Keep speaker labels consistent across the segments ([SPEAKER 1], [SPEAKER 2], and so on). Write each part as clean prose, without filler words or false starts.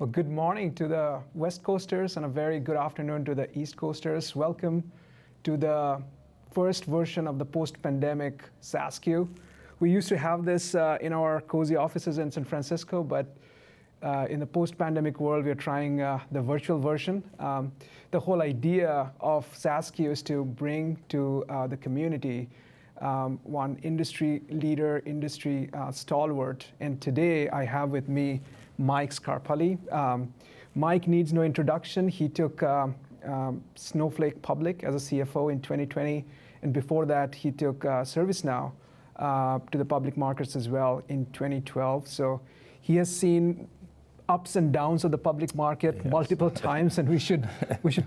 [SPEAKER 1] Well, good morning to the West Coasters and a very good afternoon to the East Coasters. Welcome to the first version of the post-pandemic SaaSQ. We used to have this in our cozy offices in San Francisco, but in the post-pandemic world, we're trying the virtual version. The whole idea of SaaSQ is to bring to the community one industry leader, industry stalwart. And today I have with me Mike Scarpelli. Mike needs no introduction. He took Snowflake public as a CFO in 2020. And before that, he took ServiceNow to the public markets as well in 2012. So he has seen ups and downs of the public market multiple times, and we should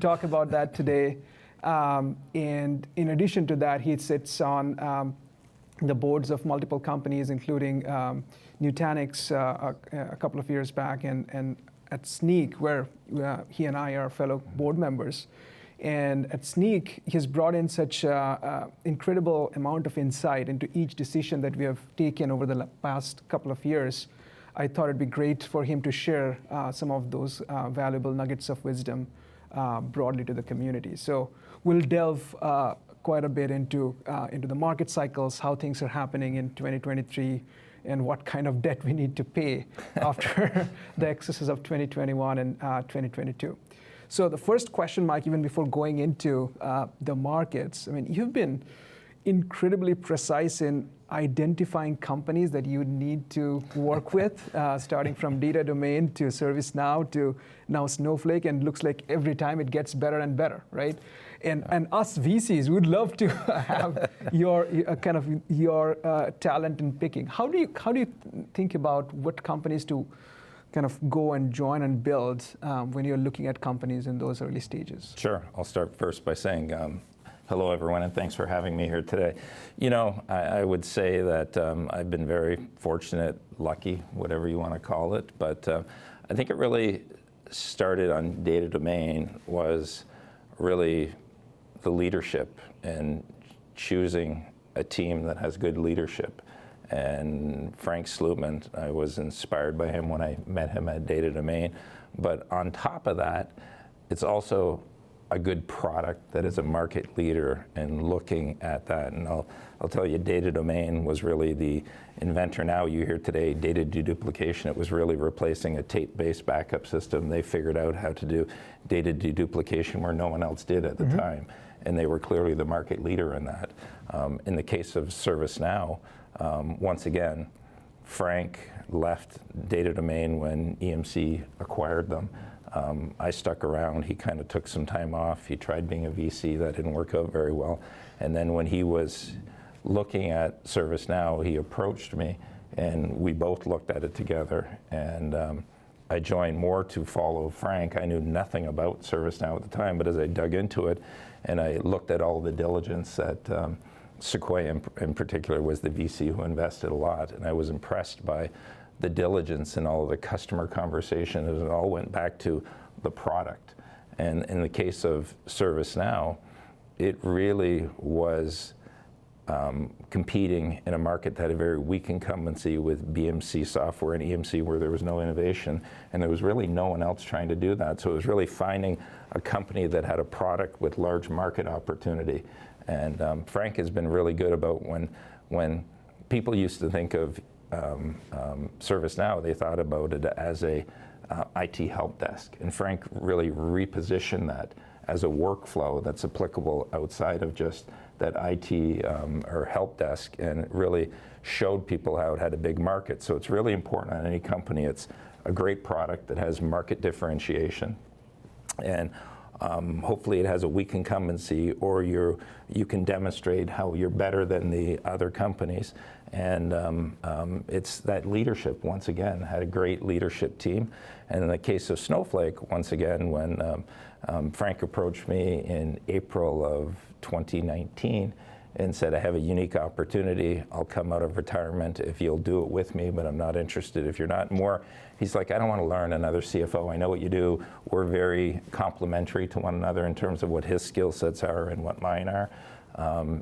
[SPEAKER 1] talk about that today. And in addition to that, he sits on the boards of multiple companies, including Nutanix a couple of years back, and at Sneak, where he and I are fellow board members. And at Sneak, he has brought in such incredible amount of insight into each decision that we have taken over the past couple of years. I thought it'd be great for him to share some of those valuable nuggets of wisdom broadly to the community. So we'll delve quite a bit into the market cycles, how things are happening in 2023, and what kind of debt we need to pay after the excesses of 2021 and 2022. So the first question, Mike, even before going into the markets, I mean, you've been incredibly precise in identifying companies that you need to work with, starting from data domain to ServiceNow to now Snowflake, and looks like every time it gets better and better, right? And us VCs would love to have your talent in picking. How do you think about what companies to kind of go and join and build when you're looking at companies in those early stages?
[SPEAKER 2] Sure. I'll start first by saying hello, everyone, and thanks for having me here today. You know, I would say that I've been very fortunate, lucky, whatever you want to call it, but I think it really started on data domain was really the leadership and choosing a team that has good leadership. And Frank Slootman, I was inspired by him when I met him at Data Domain. But on top of that, it's also a good product that is a market leader and looking at that. And I'll tell you, Data Domain was really the inventor. Now you hear today data deduplication. It was really replacing a tape-based backup system. They figured out how to do data deduplication where no one else did at the time. And they were clearly the market leader in that. In the case of ServiceNow, once again, Frank left Data Domain when EMC acquired them. I stuck around. He kind of took some time off. He tried being a VC. That didn't work out very well. And then when he was looking at ServiceNow, he approached me, and we both looked at it together. And I joined more to follow Frank. I knew nothing about ServiceNow at the time, but as I dug into it and I looked at all the diligence that Sequoia in particular was the VC who invested a lot, and I was impressed by the diligence and all of the customer conversation, as it all went back to the product. And in the case of ServiceNow, it really was competing in a market that had a very weak incumbency with BMC software and EMC, where there was no innovation, and there was really no one else trying to do that. So it was really finding a company that had a product with large market opportunity. And Frank has been really good about when people used to think of ServiceNow, they thought about it as a IT help desk. And Frank really repositioned that as a workflow that's applicable outside of just that IT or help desk, and it really showed people how it had a big market. So it's really important on any company. It's a great product that has market differentiation. And hopefully it has a weak incumbency, or you can demonstrate how you're better than the other companies. And it's that leadership, once again, had a great leadership team. And in the case of Snowflake, once again, when Frank approached me in April of 2019 and said, I have a unique opportunity. I'll come out of retirement if you'll do it with me, but I'm not interested if you're not. More, he's like, I don't want to learn another CFO. I know what you do. We're very complementary to one another in terms of what his skill sets are and what mine are.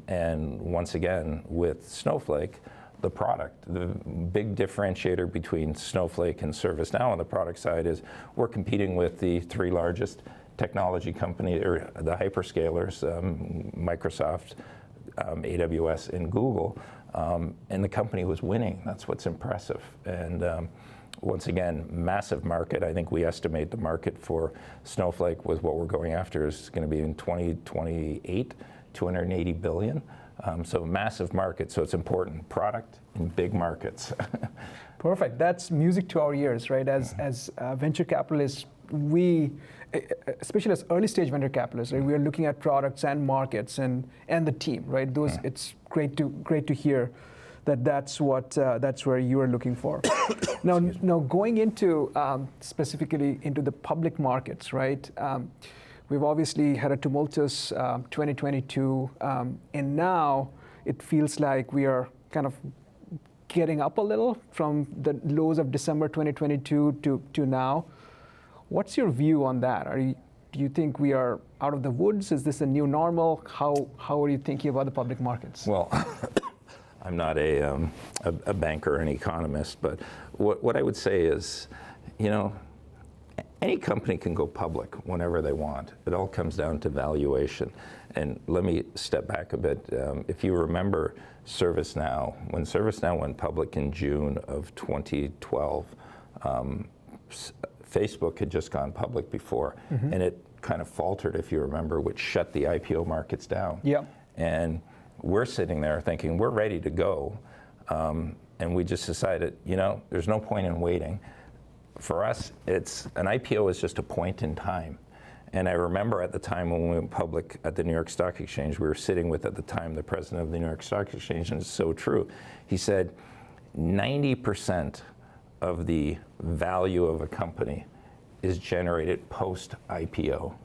[SPEAKER 2] And once again, with Snowflake, the product. The big differentiator between Snowflake and ServiceNow on the product side is we're competing with the three largest technology companies, or the hyperscalers, Microsoft, AWS, and Google, and the company was winning. That's what's impressive. And once again, massive market. I think we estimate the market for Snowflake with what we're going after is going to be in 2028, 280 billion. So massive market, so it's important. Product in big markets.
[SPEAKER 1] Perfect. That's music to our ears, right? As venture capitalists, we, especially as early stage venture capitalists, right, we are looking at products and markets and the team, right? Those, it's great to hear that's where you are looking for. Now going into specifically into the public markets, right? We've obviously had a tumultuous 2022, and now it feels like we are kind of getting up a little from the lows of December 2022 to now. What's your view on that? Do you think we are out of the woods? Is this a new normal? How are you thinking about the public markets?
[SPEAKER 2] Well, I'm not a banker or an economist, but what I would say is, any company can go public whenever they want. It all comes down to valuation. And let me step back a bit. If you remember ServiceNow, when ServiceNow went public in June of 2012, Facebook had just gone public before, and it kind of faltered, if you remember, which shut the IPO markets down.
[SPEAKER 1] Yeah.
[SPEAKER 2] And we're sitting there thinking we're ready to go, and we just decided, there's no point in waiting. For us, an IPO is just a point in time. And I remember at the time when we went public at the New York Stock Exchange, we were sitting with, at the time, the president of the New York Stock Exchange, and it's so true. He said, 90% of the value of a company is generated post-IPO.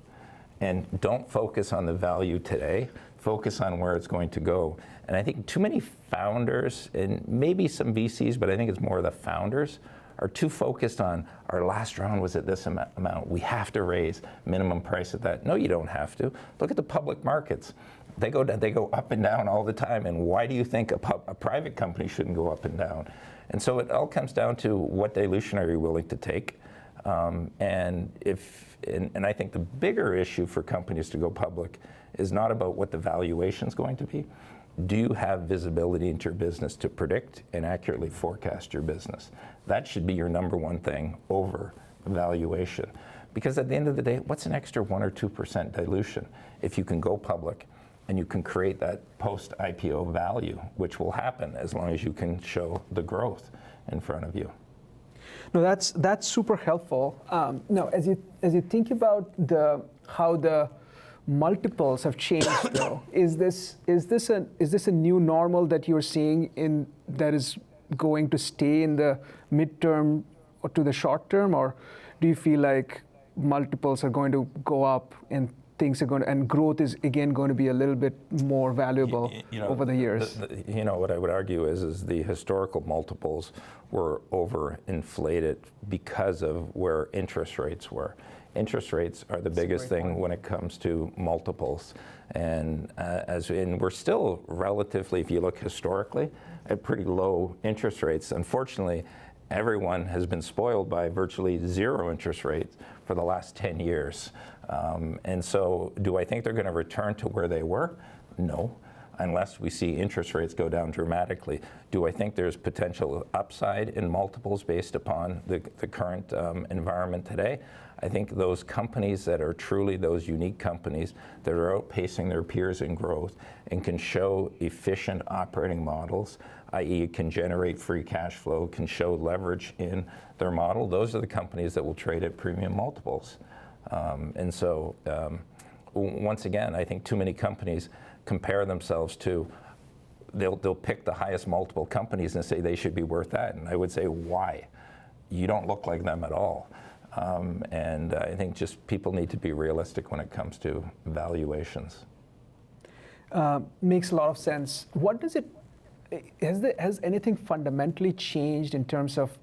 [SPEAKER 2] And don't focus on the value today, focus on where it's going to go. And I think too many founders, and maybe some VCs, but I think it's more the founders, are too focused on our last round was at this amount. We have to raise minimum price at that. No, you don't have to. Look at the public markets. They go up and down all the time. And why do you think a private company shouldn't go up and down? And so it all comes down to what dilution are you willing to take. And I think the bigger issue for companies to go public is not about what the valuation is going to be. Do you have visibility into your business to predict and accurately forecast your business? That should be your number one thing over valuation. Because at the end of the day, what's an extra 1 or 2% dilution if you can go public and you can create that post-IPO value, which will happen as long as you can show the growth in front of you.
[SPEAKER 1] No, that's super helpful. Now, as you think about how the multiples have changed, though, is this a new normal that you're seeing that is going to stay in the midterm or to the short term, or do you feel like multiples are going to go up and things are going to, and growth is again going to be a little bit more valuable over the years?
[SPEAKER 2] What I would argue is the historical multiples were overinflated because of where interest rates were. Interest rates are the biggest thing when it comes to multiples. And we're still relatively, if you look historically, at pretty low interest rates. Unfortunately, everyone has been spoiled by virtually zero interest rates for the last 10 years. And so do I think they're going to return to where they were? No, unless we see interest rates go down dramatically. Do I think there's potential upside in multiples based upon the current environment today? I think those companies that are truly those unique companies that are outpacing their peers in growth and can show efficient operating models, i.e. can generate free cash flow, can show leverage in their model, those are the companies that will trade at premium multiples. And so, once again, I think too many companies compare themselves to, they'll pick the highest multiple companies and say they should be worth that. And I would say, why? You don't look like them at all. And I think just people need to be realistic when it comes to valuations.
[SPEAKER 1] Makes a lot of sense. What does has anything fundamentally changed in terms of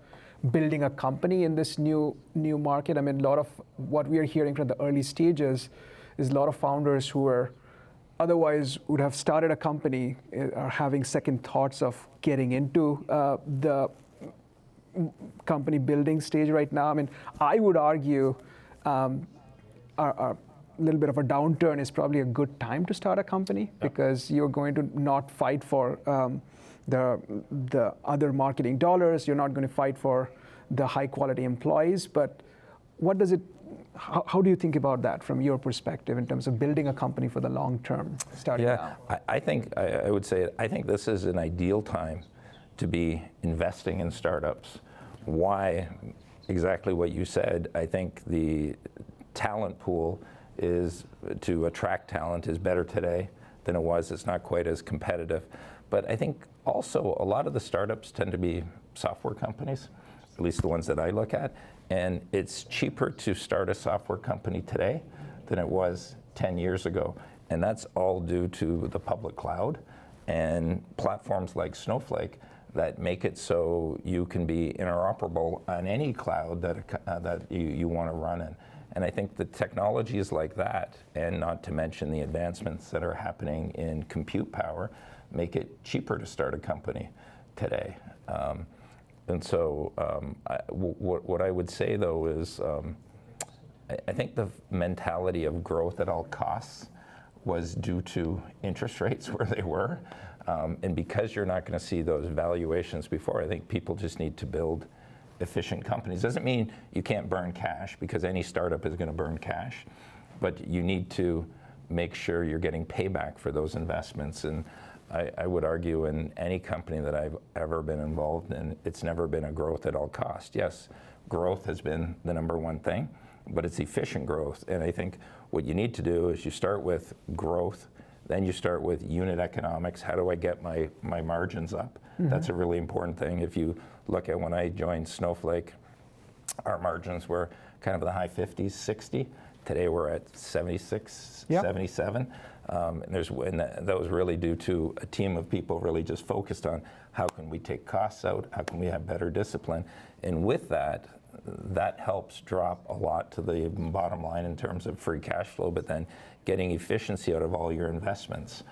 [SPEAKER 1] building a company in this new market? I mean, a lot of what we are hearing from the early stages is a lot of founders who are otherwise would have started a company are having second thoughts of getting into the company building stage right now? I mean, I would argue a little bit of a downturn is probably a good time to start a company because you're going to not fight for the other marketing dollars. You're not going to fight for the high quality employees. But what does it? How do you think about that from your perspective in terms of building a company for the long term? Starting now?
[SPEAKER 2] I think I would say I think this is an ideal time to be investing in startups. Why? Exactly what you said. I think the talent pool is to attract talent is better today than it was. It's not quite as competitive. But I think also a lot of the startups tend to be software companies, at least the ones that I look at. And it's cheaper to start a software company today than it was 10 years ago. And that's all due to the public cloud and platforms like Snowflake that make it so you can be interoperable on any cloud that you want to run in. And I think the technologies like that, and not to mention the advancements that are happening in compute power, make it cheaper to start a company today. And so what I would say, though, is I think the mentality of growth at all costs was due to interest rates where they were. And because you're not going to see those valuations before, I think people just need to build efficient companies. Doesn't mean you can't burn cash, because any startup is going to burn cash. But you need to make sure you're getting payback for those investments. And I would argue in any company that I've ever been involved in, it's never been a growth at all cost. Yes, growth has been the number one thing, but it's efficient growth. And I think what you need to do is you start with growth, then you start with unit economics. How do I get my margins up? Mm-hmm. That's a really important thing. If you look at when I joined Snowflake, our margins were kind of in the high 50s, 60. Today we're at 76, 77. And that was really due to a team of people really just focused on how can we take costs out, how can we have better discipline. And with that helps drop a lot to the bottom line in terms of free cash flow, but then getting efficiency out of all your investments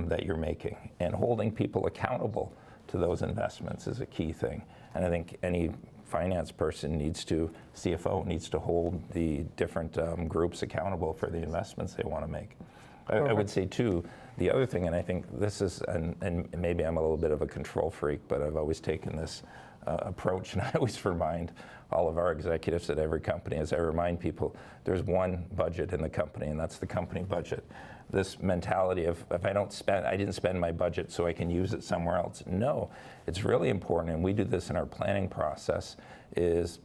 [SPEAKER 2] that you're making. And holding people accountable to those investments is a key thing. And I think any finance person CFO needs to hold the different groups accountable for the investments they want to make. I would say too, the other thing, and I think this is, and maybe I'm a little bit of a control freak, but I've always taken this approach, and I always remind all of our executives at every company, as I remind people, there's one budget in the company, and that's the company budget. This mentality of, if I didn't spend my budget so I can use it somewhere else. No, it's really important, and we do this in our planning process, is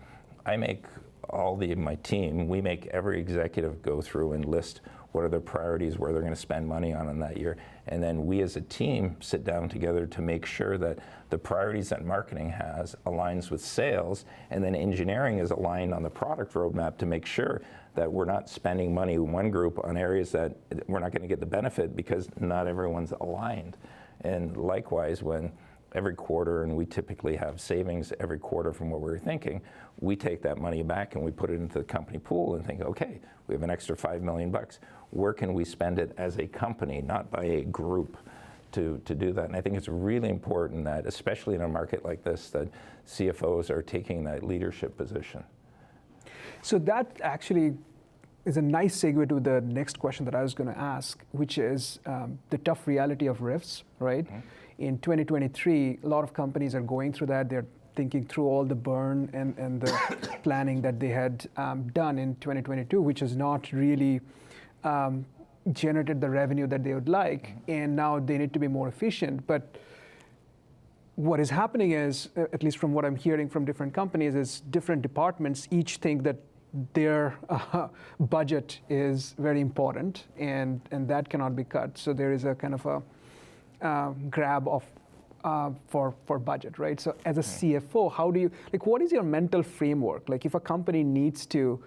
[SPEAKER 2] I make my team, we make every executive go through and list what are their priorities, where they're going to spend money on in that year. And then we as a team sit down together to make sure that the priorities that marketing has aligns with sales, and then engineering is aligned on the product roadmap to make sure that we're not spending money in one group on areas that we're not going to get the benefit because not everyone's aligned. And likewise, when every quarter, and we typically have savings every quarter from what we were thinking, we take that money back and we put it into the company pool and think, okay, we have an extra $5 million. Where can we spend it as a company, not by a group, to do that? And I think it's really important that, especially in a market like this, that CFOs are taking that leadership position.
[SPEAKER 1] So that actually is a nice segue to the next question that I was going to ask, which is the tough reality of RIFs, right? Mm-hmm. In 2023, a lot of companies are going through that. They're thinking through all the burn and the planning that they had done in 2022, which has not really generated the revenue that they would like. Mm-hmm. And now they need to be more efficient. But what is happening is, at least from what I'm hearing from different companies, is different departments each think that their budget is very important, and that cannot be cut. So there is a kind of a grab of for budget, right? So as a CFO, how do you, what is your mental framework? Like if a company needs to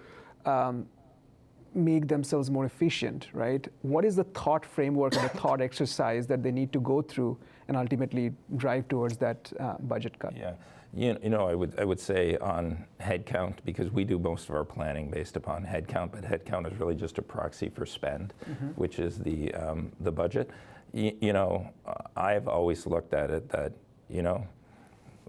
[SPEAKER 1] make themselves more efficient, right? What is the thought framework and the thought exercise that they need to go through and ultimately drive towards that budget cut?
[SPEAKER 2] Yeah, I would say on headcount, because we do most of our planning based upon headcount, but headcount is really just a proxy for spend, which is the budget. I've always looked at it that,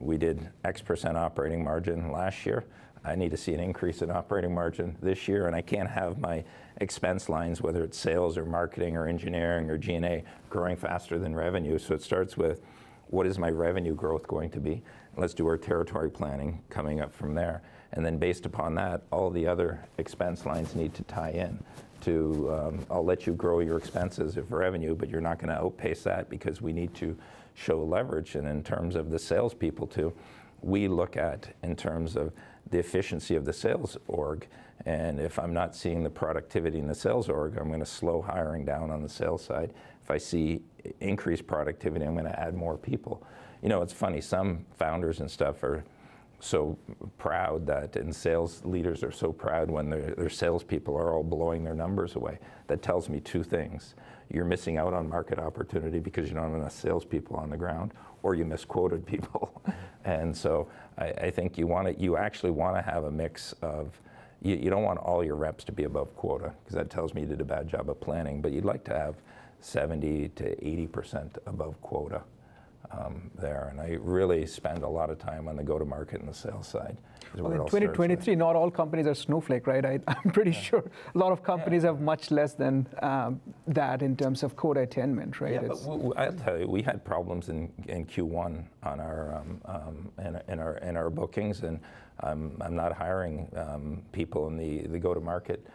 [SPEAKER 2] we did X% operating margin last year. I need to see an increase in operating margin this year, and I can't have my expense lines, whether it's sales or marketing or engineering or G&A, growing faster than revenue. So it starts with, what is my revenue growth going to be? Let's do our territory planning coming up from there. And then based upon that, all the other expense lines need to tie in to, I'll let you grow your expenses of revenue, but you're not going to outpace that because we need to show leverage. And in terms of the salespeople too, we look at in terms of the efficiency of the sales org. And if I'm not seeing the productivity in the sales org, I'm going to slow hiring down on the sales side. If I see increased productivity, I'm going to add more people. It's funny, some founders and stuff are so proud that, and sales leaders are so proud when their salespeople are all blowing their numbers away. That tells me two things. You're missing out on market opportunity because you don't have enough salespeople on the ground, or you misquoted people. And so I think you actually want to have a mix of, you don't want all your reps to be above quota, because that tells me you did a bad job of planning, but you'd like to have 70 to 80% above quota there. And I really spend a lot of time on the go-to-market and the sales side.
[SPEAKER 1] Well, in 2023, not all companies are Snowflake, right? I'm pretty sure a lot of companies have much less than that in terms of quota attainment, right?
[SPEAKER 2] Yeah, but I'll tell you, we had problems in Q1 on our in our bookings, and I'm not hiring people in the go-to-market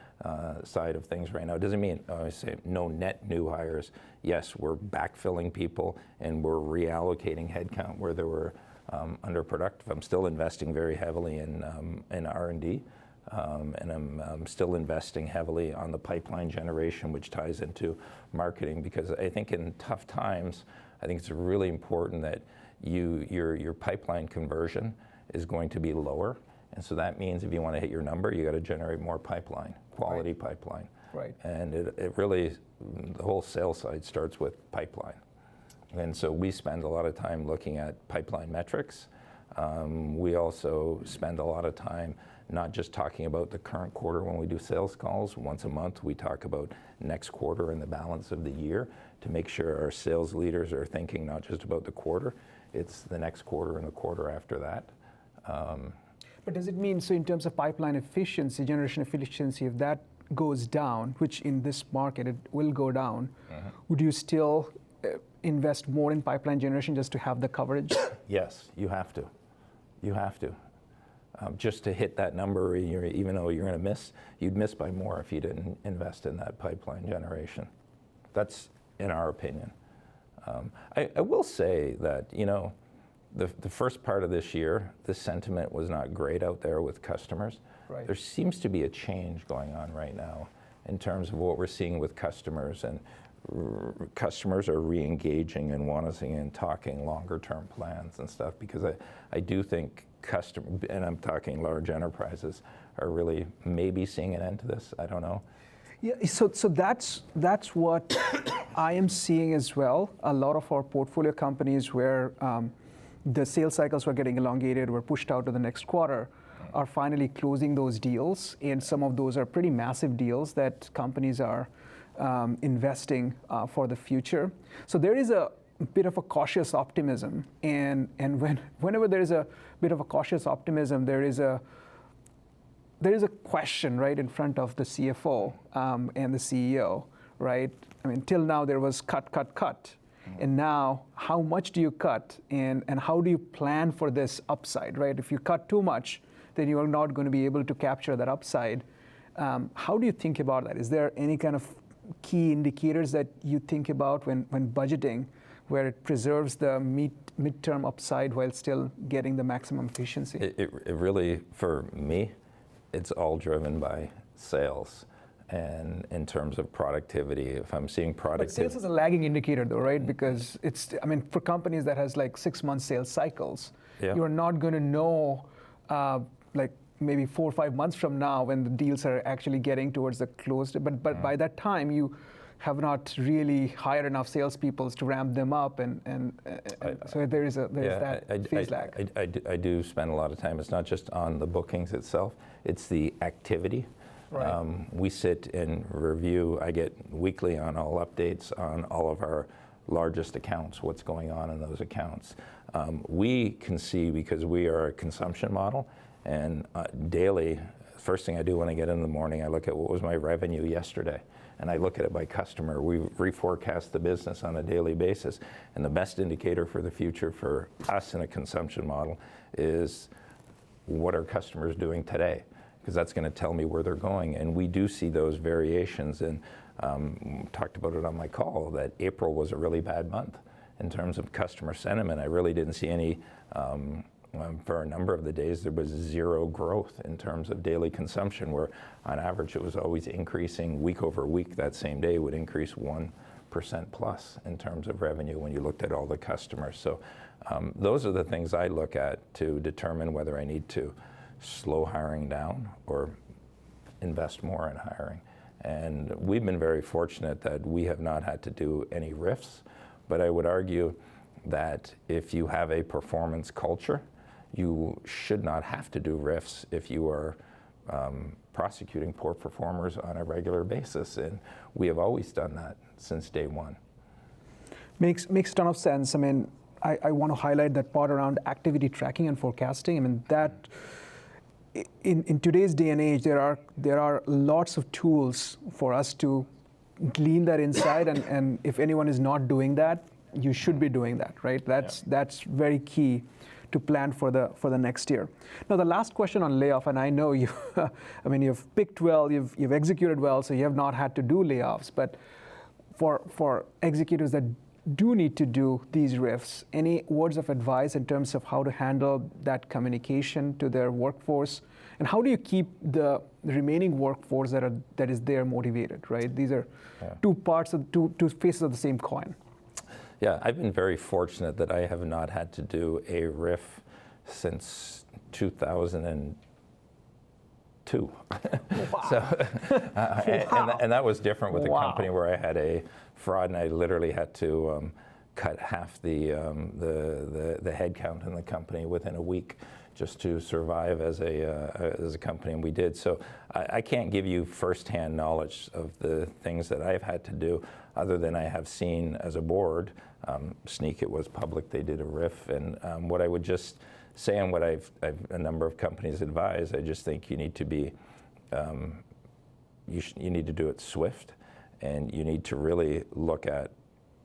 [SPEAKER 2] side of things right now. It doesn't mean I say no net new hires. Yes, we're backfilling people and we're reallocating headcount where there were underproductive. I'm still investing very heavily in R&D, and I'm still investing heavily on the pipeline generation, which ties into marketing, because I think in tough times, I think it's really important that your pipeline conversion is going to be lower. And so that means if you want to hit your number, you got to generate more pipeline, quality pipeline.
[SPEAKER 1] Right.
[SPEAKER 2] And it really, the whole sales side starts with pipeline. And so we spend a lot of time looking at pipeline metrics. We also spend a lot of time not just talking about the current quarter when we do sales calls. Once a month, we talk about next quarter and the balance of the year to make sure our sales leaders are thinking not just about the quarter, it's the next quarter and the quarter after that.
[SPEAKER 1] But does it mean, so in terms of pipeline efficiency, generation efficiency, if that goes down, which in this market it will go down, would you still invest more in pipeline generation just to have the coverage?
[SPEAKER 2] Yes, you have to. You have to. Just to hit that number, even though you're going to miss, you'd miss by more if you didn't invest in that pipeline generation. That's in our opinion. I will say that, the first part of this year, the sentiment was not great out there with customers.
[SPEAKER 1] Right.
[SPEAKER 2] There seems to be a change going on right now in terms of what we're seeing with customers, and customers are re-engaging and wanting and talking longer term plans and stuff, because I do think and I'm talking large enterprises, are really maybe seeing an end to this. I don't know.
[SPEAKER 1] Yeah, so that's what I am seeing as well. A lot of our portfolio companies where the sales cycles were getting elongated, were pushed out to the next quarter, are finally closing those deals. And some of those are pretty massive deals that companies are investing for the future. So there is a bit of a cautious optimism. And whenever there is a bit of a cautious optimism, there is a question right in front of the CFO and the CEO, right? I mean, till now there was cut. And now, how much do you cut, and how do you plan for this upside, right? If you cut too much, then you are not going to be able to capture that upside. How do you think about that? Is there any kind of key indicators that you think about when budgeting, where it preserves the midterm upside while still getting the maximum efficiency?
[SPEAKER 2] It really, for me, it's all driven by sales. And in terms of productivity, if I'm seeing productivity.
[SPEAKER 1] But sales is a lagging indicator though, right? Because for companies that has like 6 month sales cycles, you're not going to know maybe 4 or 5 months from now when the deals are actually getting towards the close. But by that time, have not really hired enough salespeople to ramp them up, so there's that phase lag.
[SPEAKER 2] I do spend a lot of time. It's not just on the bookings itself, it's the activity.
[SPEAKER 1] Right.
[SPEAKER 2] We sit and review. I get weekly on all updates on all of our largest accounts, what's going on in those accounts. We can see, because we are a consumption model, and daily, first thing I do when I get in the morning, I look at what was my revenue yesterday, and I look at it by customer. We reforecast the business on a daily basis, and the best indicator for the future for us in a consumption model is what are customers doing today, because that's going to tell me where they're going. And we do see those variations, and talked about it on my call, that April was a really bad month in terms of customer sentiment. I really didn't see any, for a number of the days, there was zero growth in terms of daily consumption, where on average it was always increasing week over week. That same day would increase 1% plus in terms of revenue when you looked at all the customers. So those are the things I look at to determine whether I need to slow hiring down or invest more in hiring. And we've been very fortunate that we have not had to do any RIFs, but I would argue that if you have a performance culture, you should not have to do RIFs if you are prosecuting poor performers on a regular basis, and we have always done that since day one.
[SPEAKER 1] Makes a ton of sense. I mean, I want to highlight that part around activity tracking and forecasting. I mean, that in today's day and age, there are lots of tools for us to glean that insight, and if anyone is not doing that, you should be doing that, right? That's very key to plan for the next year. Now, the last question on layoff, and I know you, I mean, you've picked well, you've executed well, so you have not had to do layoffs. But for executives that do need to do these RIFs, any words of advice in terms of how to handle that communication to their workforce, and how do you keep the remaining workforce that is there motivated, right? These are two faces of the same coin.
[SPEAKER 2] Yeah, I've been very fortunate that I have not had to do a RIF since 2002.
[SPEAKER 1] Wow.
[SPEAKER 2] So,
[SPEAKER 1] Wow.
[SPEAKER 2] and that was different with a
[SPEAKER 1] Wow.
[SPEAKER 2] company where I had a fraud, and I literally had to cut half the headcount in the company within a week just to survive as a company, and we did. So I can't give you firsthand knowledge of the things that I've had to do, other than I have seen as a board. Sneak, it was public, they did a RIF, and what I would just say, and what I've a number of companies advise, I just think you need to be, you need to do it swift, and you need to really look at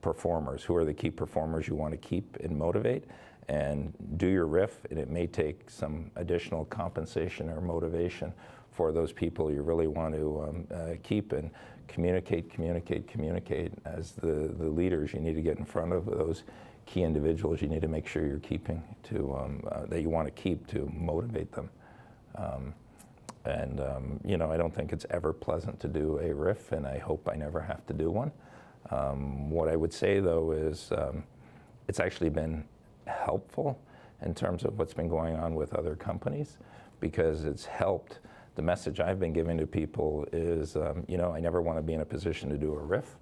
[SPEAKER 2] performers. Who are the key performers you want to keep and motivate, and do your RIF, and it may take some additional compensation or motivation for those people you really want to keep, and communicate as the leaders. You need to get in front of those key individuals. You need to make sure you're keeping to, that you want to keep, to motivate them. You know, I don't think it's ever pleasant to do a RIF, and I hope I never have to do one. What I would say, though, is it's actually been helpful in terms of what's been going on with other companies, because it's helped. The message I've been giving to people is, you know, I never want to be in a position to do a RIF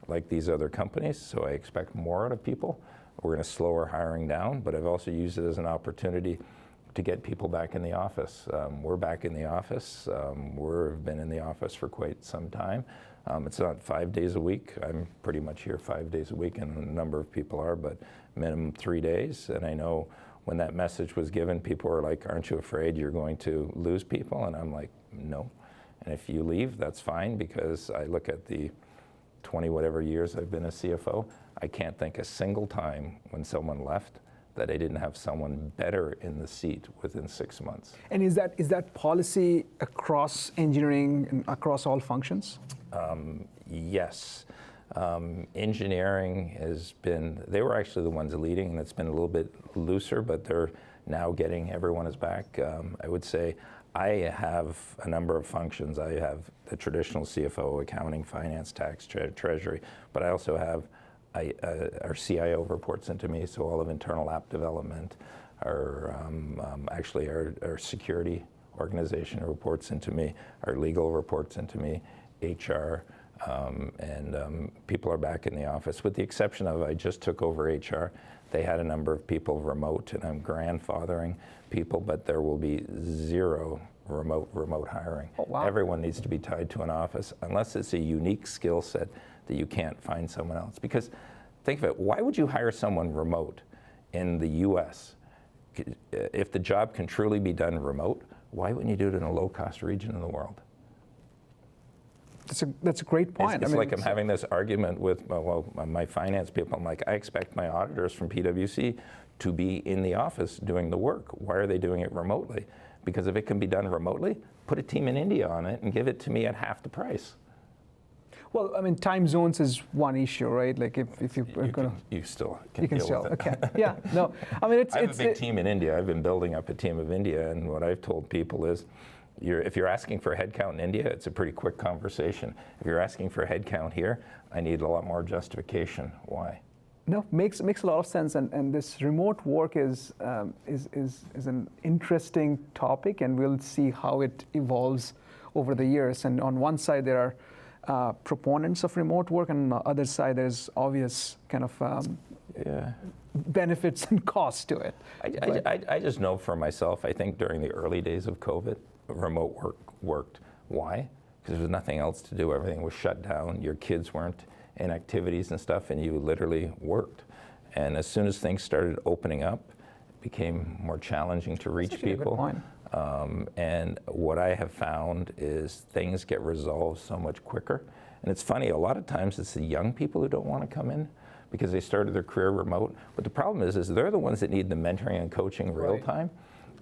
[SPEAKER 2] like these other companies, so I expect more out of people. We're going to slow our hiring down, but I've also used it as an opportunity to get people back in the office. We're back in the office. We've been in the office for quite some time. It's not 5 days a week. I'm pretty much here 5 days a week, and a number of people are, but minimum 3 days. And I know when that message was given, people were like, aren't you afraid you're going to lose people? And I'm like, no. And if you leave, that's fine, because I look at the 20 whatever years I've been a CFO, I can't think a single time when someone left that I didn't have someone better in the seat within 6 months.
[SPEAKER 1] And is that policy across engineering and across all functions?
[SPEAKER 2] Yes. Engineering has been, they were actually the ones leading, and it's been a little bit looser, but they're now getting, everyone is back. I would say I have a number of functions. I have the traditional CFO, accounting, finance, tax, treasury, but I also have our CIO reports into me, so all of internal app development, actually our security organization reports into me, our legal reports into me, HR, People are back in the office, with the exception of I just took over HR. They had a number of people remote, and I'm grandfathering people, but there will be zero remote hiring.
[SPEAKER 1] Oh, wow.
[SPEAKER 2] Everyone needs to be tied to an office, unless it's a unique skill set that you can't find someone else. Because think of it, why would you hire someone remote in the US? If the job can truly be done remote, why wouldn't you do it in a low-cost region in the world?
[SPEAKER 1] That's a great point.
[SPEAKER 2] It's like I'm having this argument with my finance people. I'm like, I expect my auditors from PwC to be in the office doing the work. Why are they doing it remotely? Because if it can be done remotely, put a team in India on it and give it to me at half the price.
[SPEAKER 1] Well, I mean, time zones is one issue, right? Like if you're going to...
[SPEAKER 2] You still can deal with it.
[SPEAKER 1] Okay, yeah, no. I mean,
[SPEAKER 2] I have a big team in India. I've been building up a team of India, and what I've told people is, if you're asking for a headcount in India, it's a pretty quick conversation. If you're asking for a headcount here, I need a lot more justification. Why?
[SPEAKER 1] No, makes a lot of sense, and this remote work is an interesting topic, and we'll see how it evolves over the years. And on one side, there are proponents of remote work, and on the other side, there's obvious kind of benefits and costs to it.
[SPEAKER 2] I just know for myself, I think during the early days of COVID, remote work worked. Why? Because there was nothing else to do. Everything was shut down. Your kids weren't in activities and stuff, and you literally worked. And as soon as things started opening up, it became more challenging to reach people.
[SPEAKER 1] A good point.
[SPEAKER 2] And what I have found is things get resolved so much quicker. And it's funny, a lot of times it's the young people who don't want to come in because they started their career remote. But the problem is they're the ones that need the mentoring and coaching real time.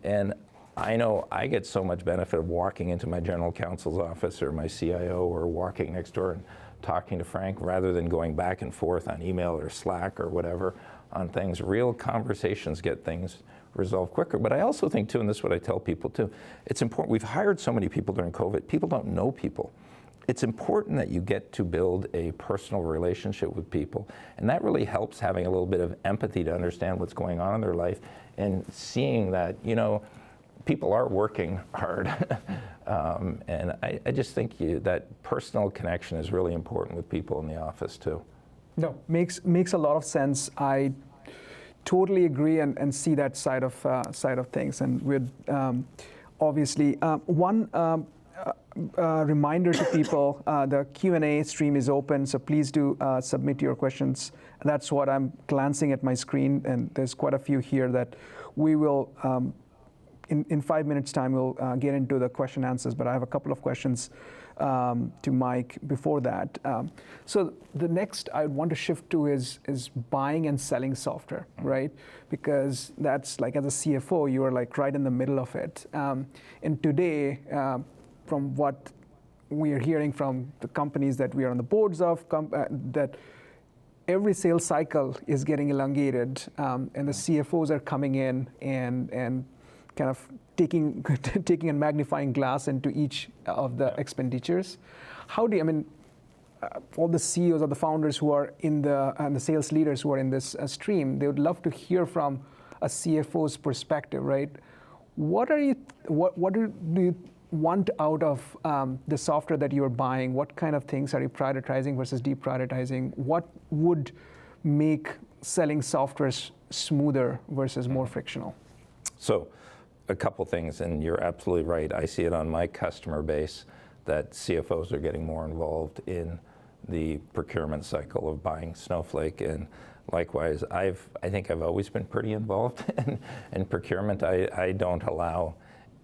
[SPEAKER 2] And I know I get so much benefit of walking into my general counsel's office or my CIO or walking next door and talking to Frank rather than going back and forth on email or Slack or whatever on things. Real conversations get things resolved quicker. But I also think too, and this is what I tell people too, it's important. We've hired so many people during COVID. People don't know people. It's important that you get to build a personal relationship with people. And that really helps having a little bit of empathy to understand what's going on in their life and seeing that, people are working hard. And I just think that personal connection is really important with people in the office too.
[SPEAKER 1] No, makes a lot of sense. I totally agree and see that side of things. And with obviously one reminder to people, the Q&A stream is open, so please do submit your questions. That's what I'm glancing at my screen, and there's quite a few here that we will. In 5 minutes' time, we'll get into the question answers, but I have a couple of questions to Mike before that. So the next I want to shift to is buying and selling software, right? Because that's like, as a CFO, you are like right in the middle of it. And today, from what we are hearing from the companies that we are on the boards of, that every sales cycle is getting elongated, and the CFOs are coming in and kind of taking a magnifying glass into each of the expenditures. How do you, all the CEOs or the founders who are and the sales leaders who are in this stream, they would love to hear from a CFO's perspective, right? What do you want out of the software that you're buying? What kind of things are you prioritizing versus deprioritizing? What would make selling software smoother versus more frictional?
[SPEAKER 2] So, a couple things, and you're absolutely right. I see it on my customer base that CFOs are getting more involved in the procurement cycle of buying Snowflake, and likewise, I think I've always been pretty involved in procurement. I don't allow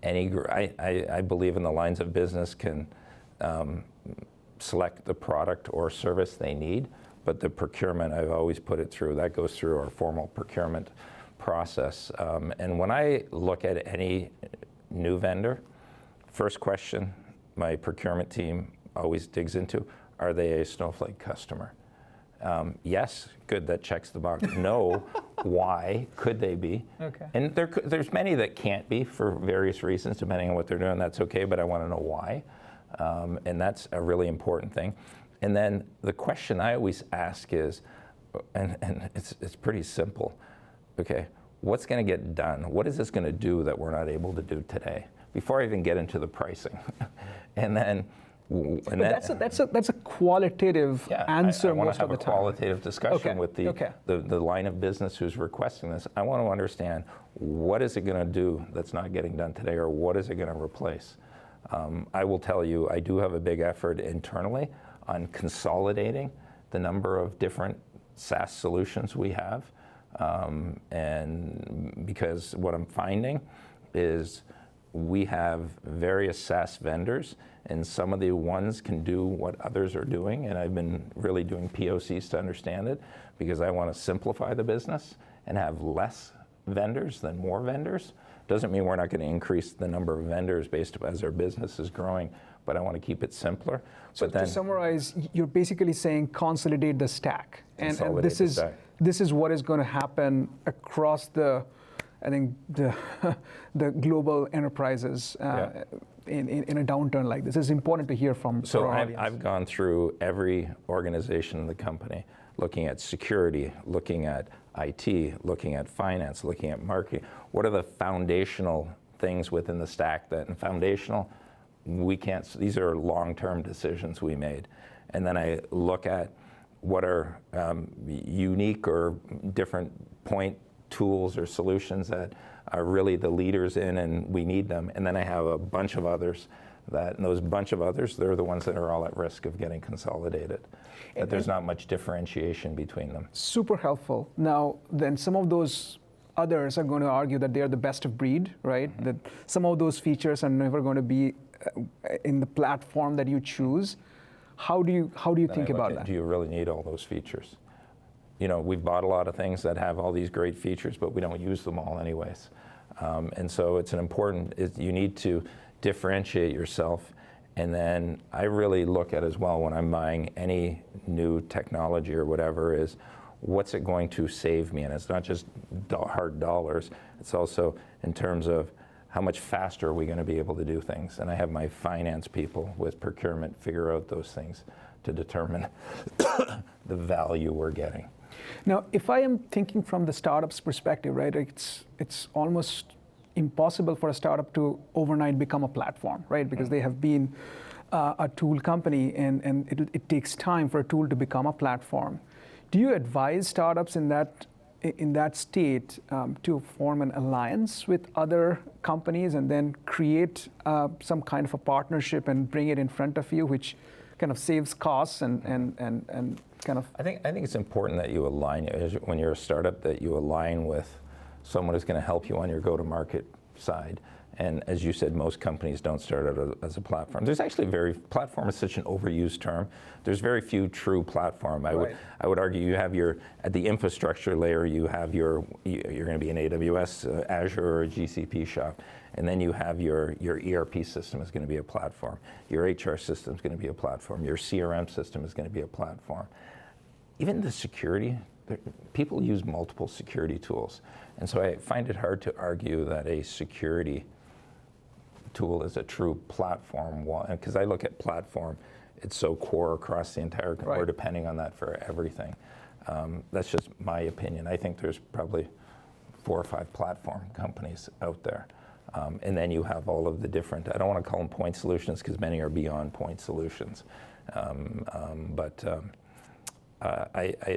[SPEAKER 2] any. I believe in the lines of business can select the product or service they need, but the procurement, I've always put it through. That goes through our formal procurement process. And when I look at any new vendor, first question my procurement team always digs into, are they a Snowflake customer? Yes, good, that checks the box. No, why could they be?
[SPEAKER 1] Okay.
[SPEAKER 2] And there's many that can't be for various reasons, depending on what they're doing, that's okay, but I want to know why. And that's a really important thing. And then the question I always ask is, and it's pretty simple, okay, what's going to get done? What is this going to do that we're not able to do today? Before I even get into the pricing. And then And
[SPEAKER 1] But that's a qualitative answer
[SPEAKER 2] I want
[SPEAKER 1] most
[SPEAKER 2] to have
[SPEAKER 1] of the
[SPEAKER 2] a
[SPEAKER 1] time.
[SPEAKER 2] qualitative discussion with the line of business who's requesting this. I want to understand, what is it going to do that's not getting done today, or what is it going to replace? I will tell you, I do have a big effort internally on consolidating the number of different SaaS solutions we have. And because what I'm finding is we have various SaaS vendors, and some of the ones can do what others are doing, and I've been really doing POCs to understand it, because I want to simplify the business and have less vendors than more vendors. Doesn't mean we're not going to increase the number of vendors based as our business is growing, but I want to keep it simpler.
[SPEAKER 1] So
[SPEAKER 2] but then,
[SPEAKER 1] to summarize, you're basically saying consolidate the stack. And this is what is going to happen across the global enterprises in a downturn like this. It's important to hear from our audience.
[SPEAKER 2] I've gone through every organization in the company, looking at security, looking at IT, looking at finance, looking at marketing. What are the foundational things within the stack that, and foundational, we can't, these are long-term decisions we made. And then I look at what are unique or different point tools or solutions that are really the leaders in, and we need them. And then I have a bunch of others and those bunch of others, they're the ones that are all at risk of getting consolidated. That there's not much differentiation between them.
[SPEAKER 1] Super helpful. Now, then some of those others are going to argue that they are the best of breed, right? Mm-hmm. That some of those features are never going to be in the platform that you choose. How do you think about that?
[SPEAKER 2] Do you really need all those features? You know, we've bought a lot of things that have all these great features, but we don't use them all anyways. And so it's you need to differentiate yourself. And then I really look at as well, when I'm buying any new technology or whatever, is what's it going to save me? And it's not just hard dollars, it's also in terms of how much faster are we going to be able to do things. And I have my finance people with procurement figure out those things to determine the value we're getting.
[SPEAKER 1] Now, if I am thinking from the startup's perspective, right, it's almost impossible for a startup to overnight become a platform, right? Because they have been a tool company, and it takes time for a tool to become a platform. Do you advise startups in that state to form an alliance with other companies and then create some kind of a partnership and bring it in front of you, which kind of saves costs and kind of? I think
[SPEAKER 2] it's important that you align, when you're a startup, that you align with someone who's going to help you on your go-to-market side. And as you said, most companies don't start out as a platform. There's actually platform is such an overused term. There's very few true platform. I would argue you have at the infrastructure layer, you're going to be an AWS, Azure, or a GCP shop. And then you have your ERP system is going to be a platform. Your HR system is going to be a platform. Your CRM system is going to be a platform. Even the security, people use multiple security tools. And so I find it hard to argue that a security tool is a true platform, because I look at platform, it's so core across the entire, we're depending on that for everything. That's just my opinion. I think there's probably 4 or 5 platform companies out there. And then you have all of the different, I don't want to call them point solutions because many are beyond point solutions.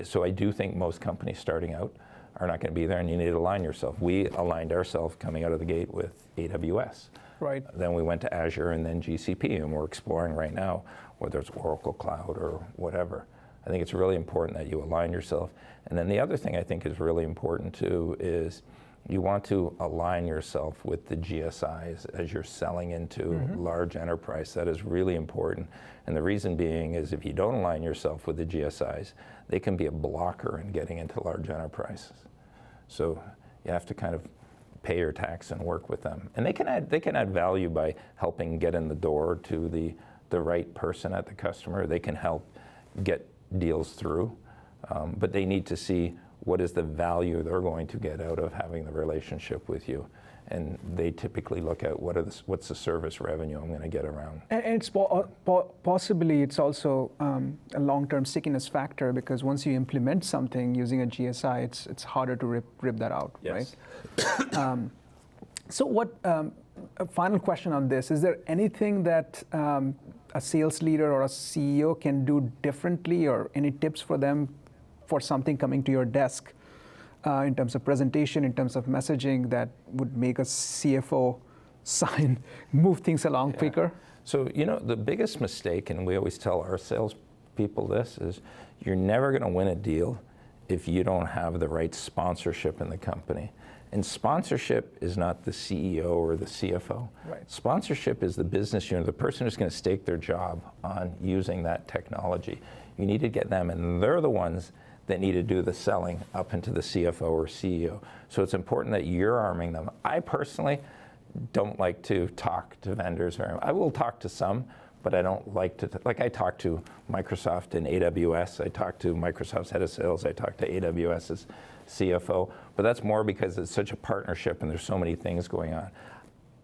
[SPEAKER 2] So I do think most companies starting out are not going to be there, and you need to align yourself. We aligned ourselves coming out of the gate with AWS.
[SPEAKER 1] Right.
[SPEAKER 2] Then we went to Azure and then GCP, and we're exploring right now whether it's Oracle Cloud or whatever. I think it's really important that you align yourself. And then the other thing I think is really important too is you want to align yourself with the GSIs as you're selling into large enterprise. That is really important. And the reason being is if you don't align yourself with the GSIs, they can be a blocker in getting into large enterprises. So you have to kind of pay your tax and work with them. And they can add value by helping get in the door to the right person at the customer. They can help get deals through, but they need to see what is the value they're going to get out of having the relationship with you. And they typically look at what's the service revenue I'm going to get around.
[SPEAKER 1] And it's possibly it's also a long-term stickiness factor, because once you implement something using a GSI, it's harder to rip that out,
[SPEAKER 2] yes.
[SPEAKER 1] Right? So what? A final question on this: is there anything that a sales leader or a CEO can do differently, or any tips for them for something coming to your desk in terms of presentation, in terms of messaging, that would make a CFO move things along quicker?
[SPEAKER 2] So, the biggest mistake, and we always tell our salespeople this, is you're never going to win a deal if you don't have the right sponsorship in the company. And sponsorship is not the CEO or the CFO.
[SPEAKER 1] Right.
[SPEAKER 2] Sponsorship is the business unit, the person who's going to stake their job on using that technology. You need to get them, and they're the ones that need to do the selling up into the CFO or CEO. So it's important that you're arming them. I personally don't like to talk to vendors. I will talk to some, but I don't like to, I talk to Microsoft and AWS. I talk to Microsoft's head of sales. I talk to AWS's CFO, but that's more because it's such a partnership and there's so many things going on.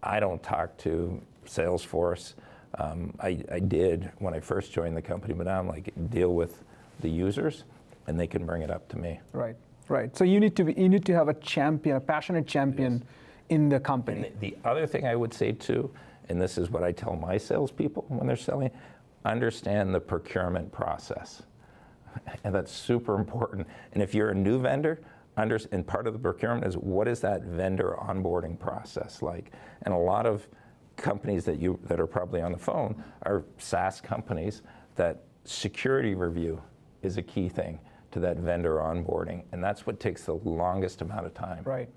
[SPEAKER 2] I don't talk to Salesforce. I did when I first joined the company, but now I'm deal with the users and they can bring it up to me.
[SPEAKER 1] Right, right. So you need to have a champion, a passionate champion in the company.
[SPEAKER 2] And the other thing I would say too, and this is what I tell my salespeople when they're selling, understand the procurement process. And that's super important. And if you're a new vendor, and part of the procurement is, what is that vendor onboarding process like? And a lot of companies that are probably on the phone are SaaS companies that security review is a key thing to that vendor onboarding. And that's what takes the longest amount of time.
[SPEAKER 1] Right.